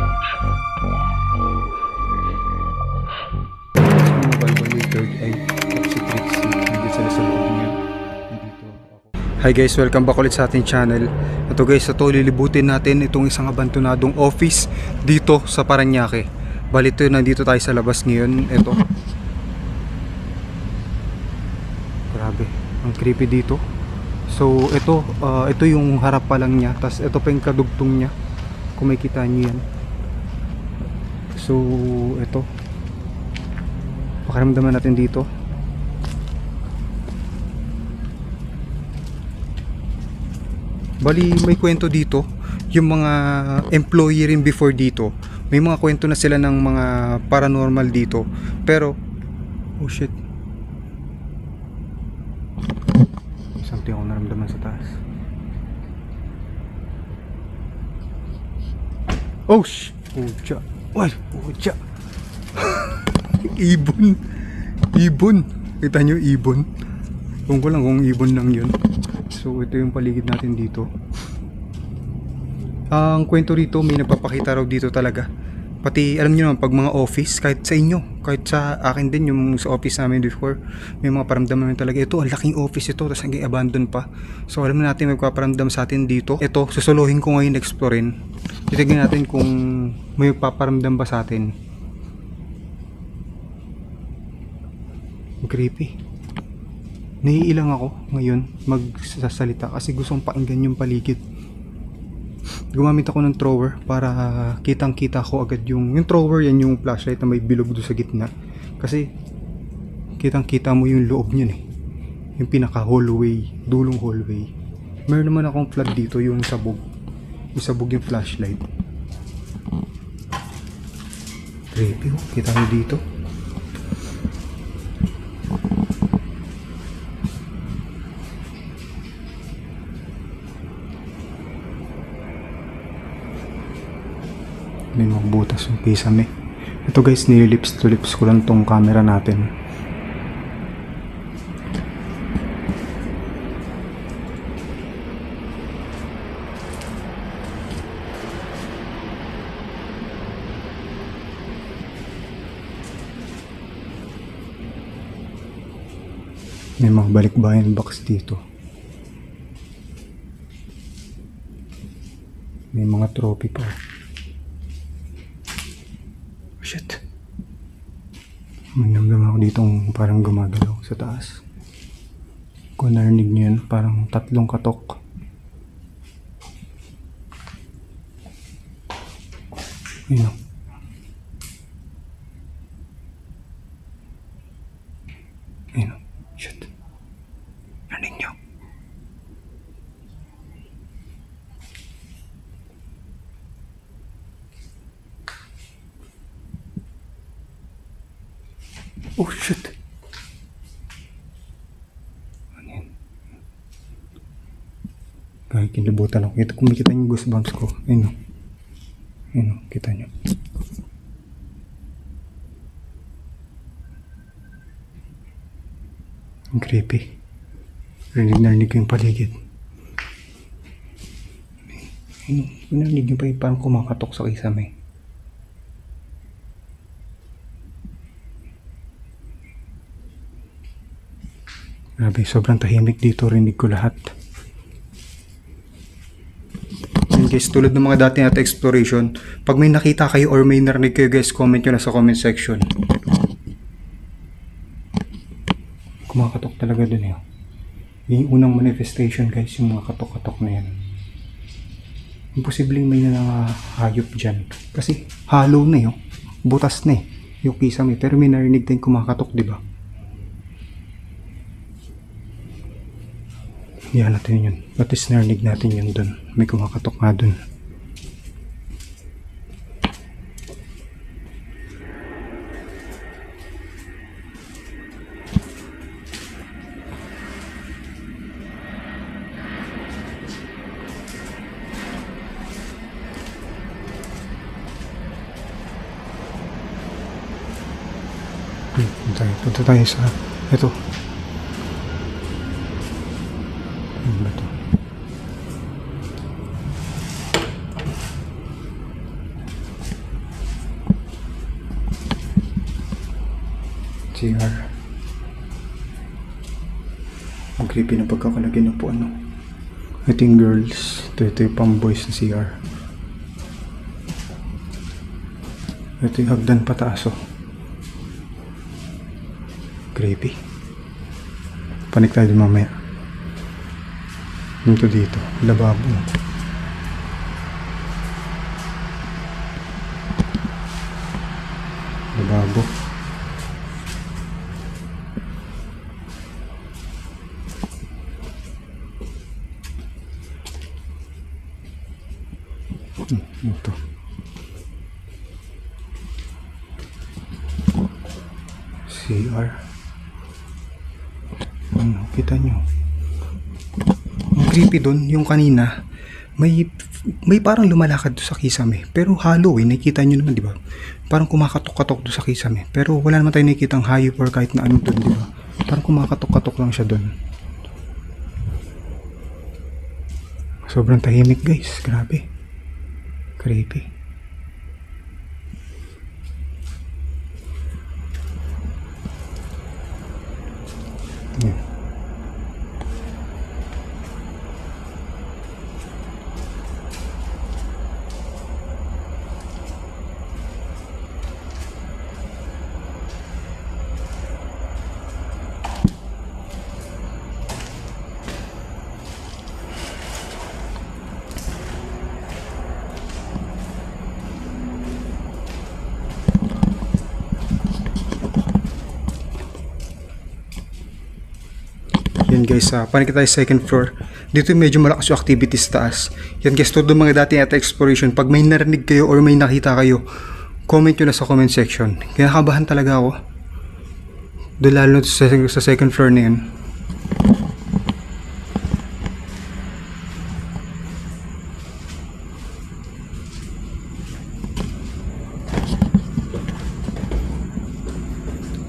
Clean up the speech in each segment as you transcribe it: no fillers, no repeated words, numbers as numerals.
Hi guys, welcome back ulit sa ating channel. Ito guys, ito lilibutin natin itong isang abandonadong office dito sa Parañaque. Bali ito, nandito tayo sa labas ngayon. Ito, grabe, ang creepy dito. So ito, ito yung harap pa lang niya. Tapos ito pa yung kadugtong niya, kung makikita niyo yan. So ito, pakiramdaman natin dito. Bali may kwento dito, yung mga employee rin before dito, may mga kwento na sila ng mga paranormal dito. Pero oh shit, something ako naramdaman sa taas. Oh shit, uja, why uja. Ibon, kita nyo ibon, kung ko lang kung ibon lang yun. So ito yung paligid natin dito. Ang kwento rito, may nagpapakita raw dito talaga. Pati alam niyo naman, pag mga office, kahit sa inyo, kahit sa akin din, yung sa office namin before, may mga paramdaman talaga. Ito, ang laking office ito, tapos hanggang abandon pa. So alam natin may magpaparamdam sa atin dito. Ito, susuluhin ko ngayon, explorein. Titignan natin kung may magpaparamdam ba sa atin. Creepy. Naiilang ako ngayon magsasalita kasi gustong pakinggan yung paligid. Gumamit ako ng thrower para kitang kita ko agad yung thrower, yan yung flashlight na may bilog doon sa gitna. Kasi kitang kita mo yung loob niyan eh. Yung pinaka hallway, dulong hallway. Meron naman akong flood dito, yung sabog. Yung sabog yung flashlight. Creepy oh, kita mo dito. May mga butas yung pisame. Ito guys, nililips to lips ko lang tong camera natin. May mga balikbayan box dito. May mga trophy pa. Shit. May namdaman ako ditong parang gumagalaw sa taas. Kung narinig nyo yan, parang tatlong katok. Ayun. Ayun. Shit. Narinig nyo? Oh shit. Ano yan? Kahit kinibutan ako. Kung makita nyo yung goosebumps ko. Ayun o. Ayun o. Kita nyo. Ang creepy. Narinig ko yung paligid. Ayun o. Narinig nyo pa yung parang kumakatok sa kisame. Grabe, sobrang tahimik dito, rinig ko lahat. And guys, tulad ng mga dati natin exploration, pag may nakita kayo or may narinig kayo guys, comment nyo na sa comment section. Kumakatok talaga dun eh. Yung unang manifestation guys, yung mga katok-katok na yan. Imposibleng may nanangahayop dyan. Kasi hollow na yun. Butas na eh. Yung kisame. Pero may narinig tayong kumakatok, diba? Yan natin yun. At least narinig natin yun dun. May kumakatok nga dun. Punta tayo sa ito. Ano ba ito? CR. Ang creepy na pagkakalagay na po ano. Ito yung girls. Ito yung pang boys na CR. Ito yung hagdan pataas oh. Creepy. Panik tayo din mamaya. Dito. Lababo. Lababo. Ito. CR. Ano, kita nyo? Ang creepy dun, yung kanina, may parang lumalakad doon sa kisame. Pero halo eh, nakikita nyo naman, di ba? Parang kumakatok-katok doon sa kisame. Pero wala naman tayo nakikitang hayop or kahit na ano doon, di ba? Parang kumakatok-katok lang siya doon. Sobrang tahimik guys, grabe. Creepy. Yan. Yan guys, panik tayo sa second floor. Dito medyo malakas yung activities taas. Yan guys, todo mga dating at exploration. Pag may narinig kayo or may nakita kayo, comment nyo na sa comment section. Kaya kabahan talaga ako. Doon lalo sa second floor na yan.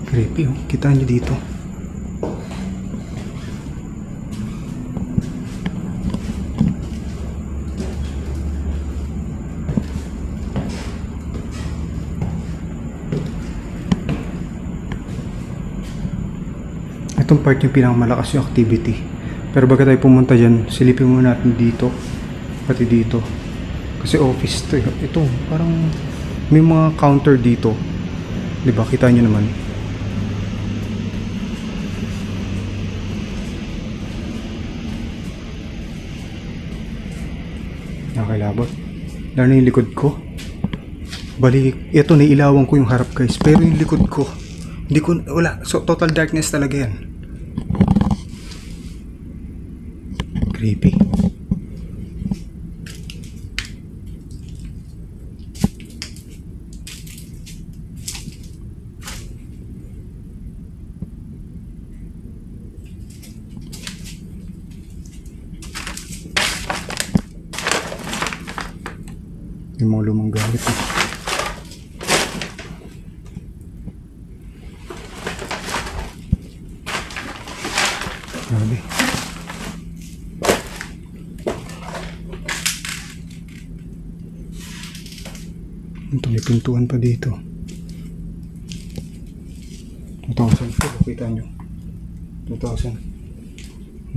Creepy oh, kita nyo dito. Itong part yung pinakamalakas yung activity. Pero baga tayo pumunta dyan, silipin muna natin dito. Pati dito. Kasi office to. Ito, parang may mga counter dito. Diba? Kita nyo naman. Nakakilabot. Lalo na yung likod ko. Balik. Ito, nailawan ko yung harap guys. Pero yung likod ko, hindi ko, wala. So, total darkness talaga yan. Creepy. Yung mga lumang gamit eh. Grabe. Ito, may pintuan pa dito. 2,000 po, kita nyo. 2,000.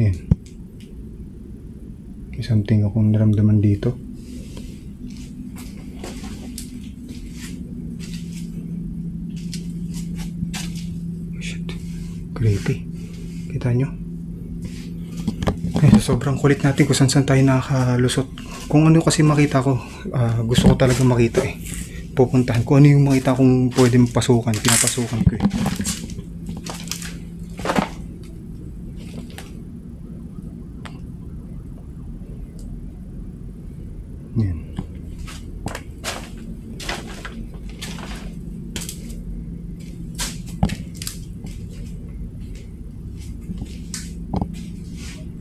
Yan. May something akong naramdaman dito. Shit. Creepy. Kita nyo? Sobrang kulit natin kung saan tayo nakakalusot. Kung ano kasi makita ko, gusto ko talaga makita eh. Pupuntahan. Kung ano yung makita kong pwede pasukan, pinapasukan ko eh. Yan.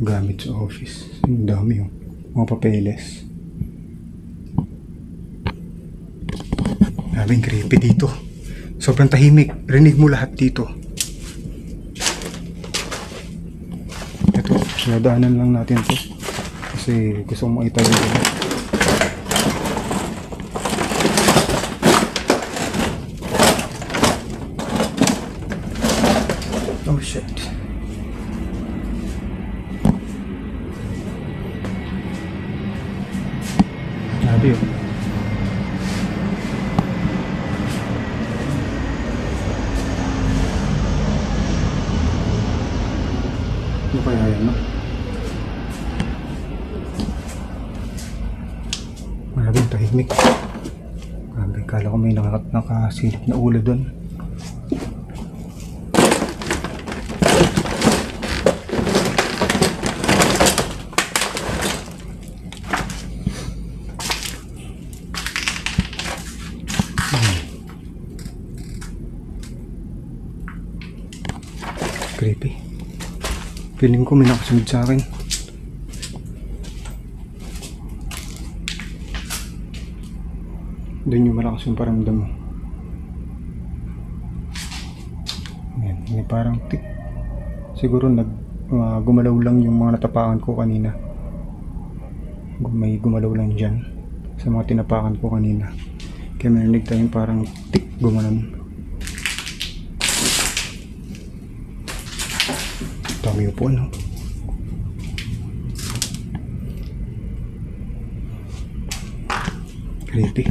Gamit sa office. Ang dami yung mga papeles. Daming creepy dito. Sobrang tahimik. Rinig mo lahat dito. Ito, sinadaanan lang natin to. Kasi gusto kong makita dito. Grabe yun. Ano kaya yan, no? Grabe yung tahimik. Grabe, kala ko may nakasilip na ulo doon. Creepy. Feeling ko may nakasunod sa akin. Doon yung malakas yung paramdam mo. Ayan, may parang tik. Siguro gumalaw lang yung mga natapakan ko kanina. May gumalaw lang dyan sa mga tinapakan ko kanina. Kaya may narinig tayong parang tik, gumanon. Dami po, ano? Creepy.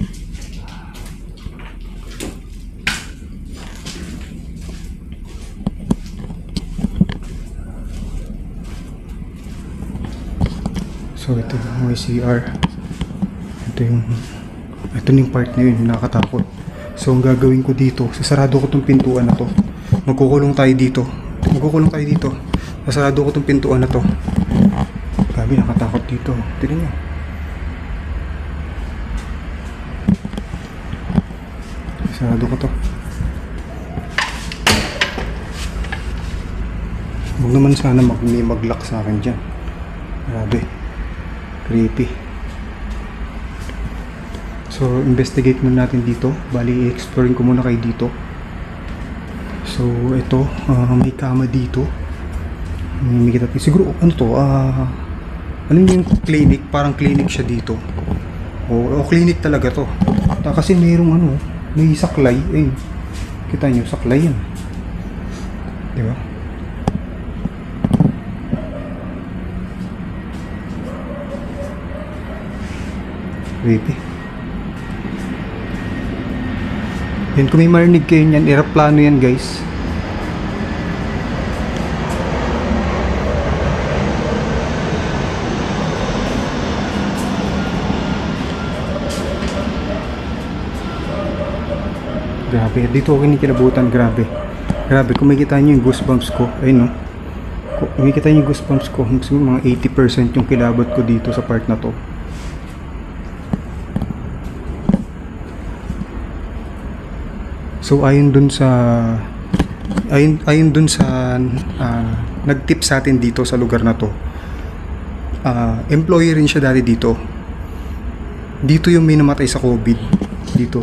So ito yung CR. Ito yung part na yun, yung nakakatakot. So ang gagawin ko dito, sasarado ko tong pintuan na to. Magkukulong tayo dito. Sasarado ko tong pintuan na to. Grabe, nakatakot dito. Tignan nyo. Sasarado ko to. Huwag naman sana may mag-lock sa akin dyan. Grabe. Creepy. So, investigate muna natin dito. Bali, i-exploring ko muna kayo dito. So, ito, may kama dito. May kita. Siguro, ano to? Alam niyo yung clinic? Parang clinic siya dito. O clinic talaga to. Kasi mayroong may saklay. Eh, kita nyo, saklay yan. Diba? Creepy. Yan, kung may marinig kayo yan, aeroplano yan, guys. Grabe, dito ako kinikilabutan, grabe. Grabe, kung makikita nyo yung goosebumps ko, ayun no. Kung makikita nyo yung goosebumps ko, mga 80% yung kilabot ko dito sa part na to. So ayon dun sa nag-tip sa atin dito sa lugar na to. Employee rin siya dati dito. Dito yung may namatay sa COVID dito.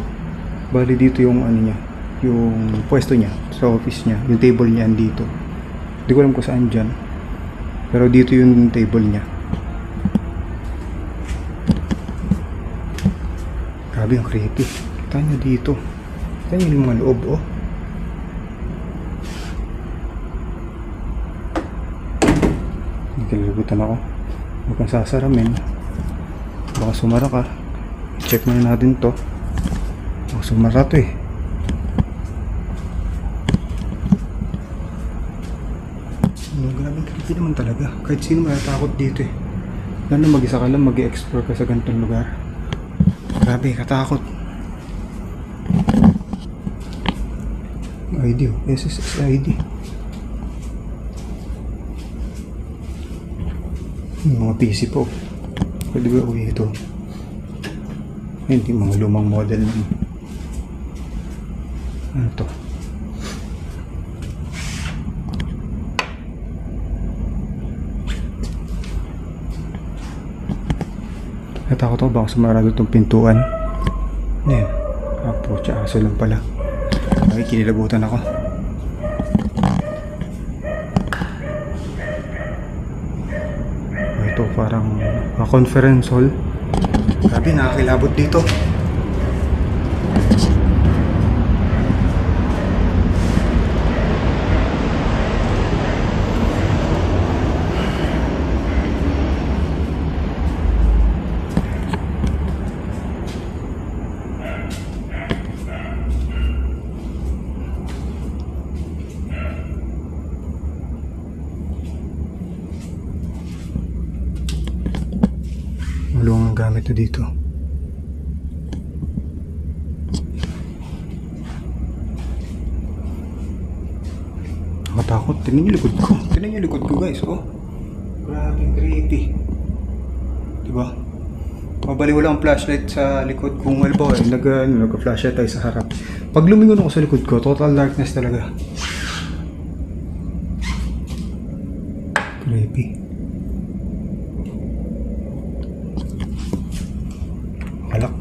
Bali dito yung niya, yung pwesto niya sa office niya, yung table niya dito. Hindi ko alam kung saan diyan. Pero dito yung table niya. Grabe, ang creepy. Kita niyo dito. Kita niyo yung mga loob, oh. Nagkalibutan ako. Huwag kang sasaramin. Baka sumara ka. Check muna natin to. Baka sumara to eh. Grabe, creepy naman talaga. Kahit sino matatakot dito eh. Lalo mag-isa ka lang, mag-i-explore ka sa ganitong lugar. Grabe, katakot. ID, SSS ID. Yung mga PC po. Pwede ba uwi ito? Hindi, mga lumang model naman. Ano to? Natakot ako, baka sumarado itong pintuan. Ayan. Apo, aso lang pala. Ay, kinilabutan ako. Ito parang conference hall. Grabe, nakakilabot dito. kita dito. Nakatakot. Tingnan niyo likod ko. Tingnan niyo likod ko guys. Oh. Grabing creepy. Diba? Mabaliw lang ang flashlight sa likod kung halimbawa nag-flashlight tayo sa harap. Pag lumingon ako sa likod ko, total darkness talaga. Creepy. Alak.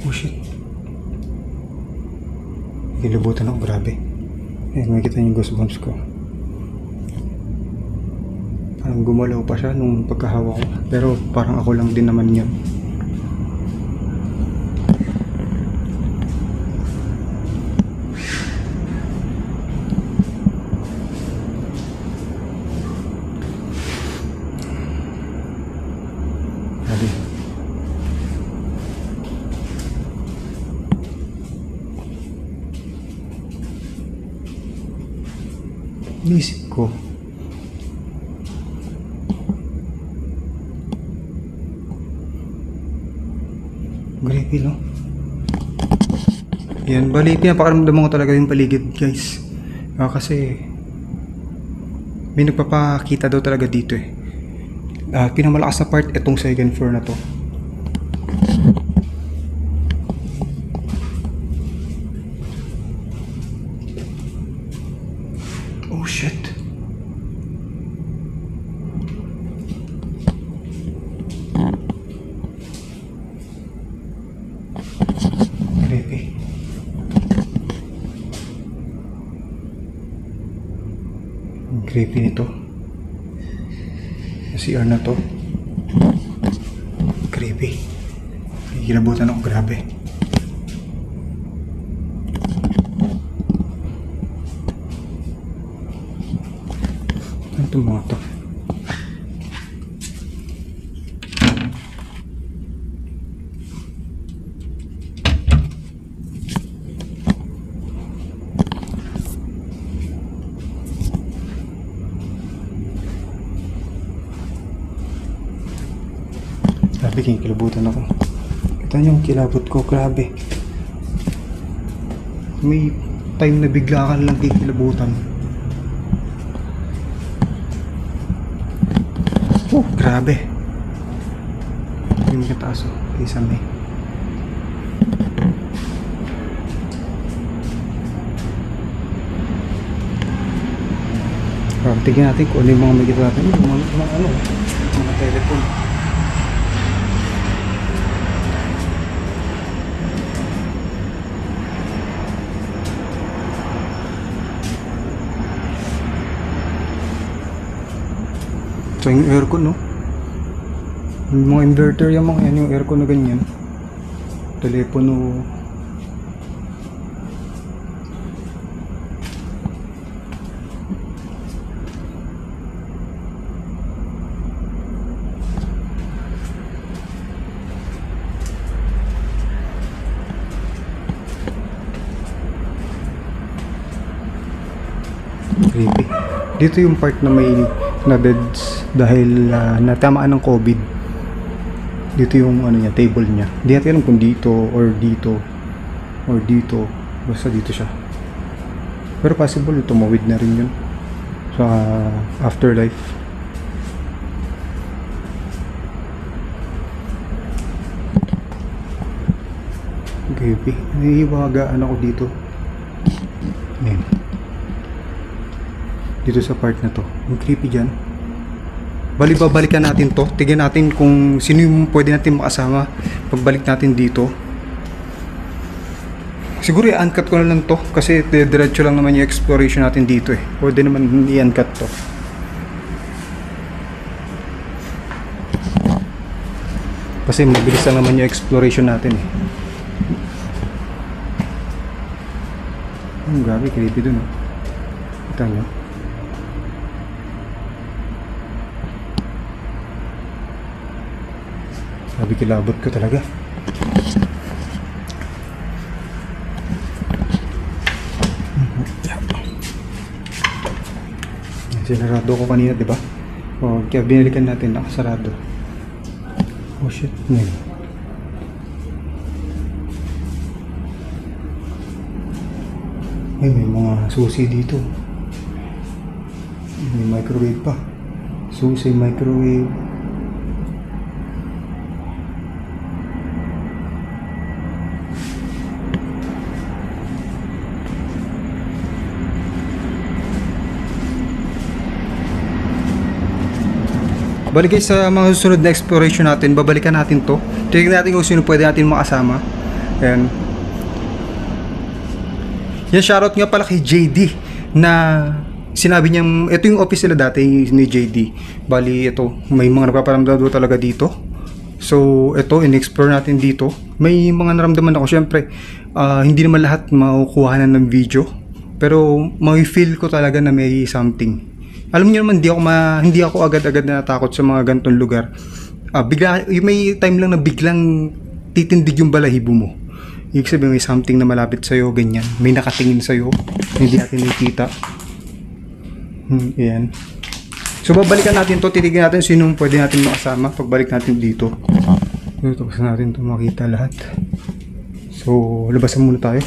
Oh shit. Kilabutan ako, grabe. Ayan, makikita niyo yung goosebumps ko. Parang gumalaw pa siya nung pagkahawa ko. Pero parang ako lang din naman yun. Grabe. Inisip ko, creepy, no? Yan, bali, pinapakaramdaman ko talaga yung paligid, guys. Kasi may nagpapakita daw talaga dito eh. Pinamalakas na part itong second floor na to. Oh shit. Creepy. Ang creepy nito. CR na to. Creepy. Hilabutan ako, grabe. Ano itong mga to? Grabe, kilabutan ako. Kita niyo yung kilabot ko, grabe. May time na bigla ka lang kikilabutan. Oh, grabe. Yung kataas oh, isang may. Tignan natin kung ano yung mga magiging natin. Mga telephone. So yung aircon, no? Yung mga inverter yung mga yan, yung aircon na ganyan. Telepono. Creepy. Dito yung part na may na beds dahil natamaan ng COVID. Dito yung ano niya, table niya. Hindi natin alam kung dito or dito or dito. Basta dito siya. Pero possible tumawid na rin yun sa afterlife. Creepy. Naiiwagaan ako dito. Ayan. Dito sa part na to. Yung creepy dyan. Bali, babalikan natin to. Tignan natin kung sino yung pwede natin makasama pagbalik natin dito. Siguro i-uncut ko na lang to kasi diretso lang naman yung exploration natin dito eh. Pwede naman i-uncut to. Kasi mabilis lang naman yung exploration natin eh. Grabe, creepy dun oh. Kita nyo. Sabi kilabot ko talaga. Sinarado ko kanina, di ba? O, kaya binalikan natin, nakasarado. Oh shit, man. Ay, may mga susi dito. May microwave pa. Susi, microwave. Balik guys sa mga susunod na exploration natin, babalikan natin to. Tignan natin kung sino pwede natin makasama. Ayan. Yan, shoutout nga pala kay JD na sinabi niyang, ito yung office nila dati ni JD. Bali, ito, may mga nagpaparamdam daw talaga dito. So, ito, in-explore natin dito. May mga naramdaman ako, syempre, hindi naman lahat makukuhanan ng video. Pero, may feel ko talaga na may something. Alam niyo naman, hindi ako agad-agad na natakot sa mga ganitong lugar. May time lang na biglang titindig yung balahibo mo. Ibig sabihin may something na malapit sa'yo, ganyan. May nakatingin sa'yo, hindi natin nakikita. Ayan. So, babalikan natin to, titignan natin sinong pwede natin makasama pagbalik natin dito. So, tapos natin to makita lahat. So, labasan muna tayo.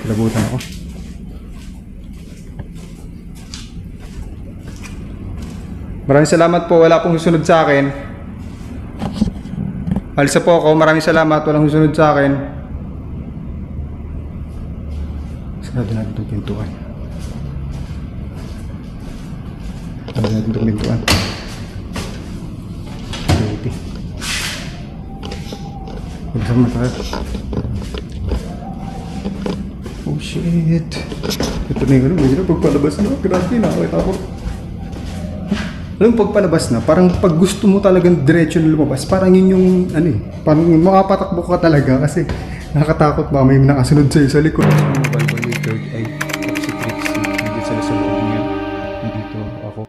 Labutan ako. Maraming salamat po, wala pong susunod sa akin. Alisa po ako, maraming salamat, walang susunod sa akin. Sarado natin itong pintuan. Sarado natin itong pintuan. Okay. Magsama tayo. Oh shit. Ito na yung medyo pagpalabas na. Grabe, nakakita ako. Alam mo, pagpalabas na, parang pag gusto mo talagang diretso na lumabas, parang yun yung, parang makapatakbo ka talaga kasi nakakatakot ba, may nakasunod sa'yo sa likod. Mobile by third eye.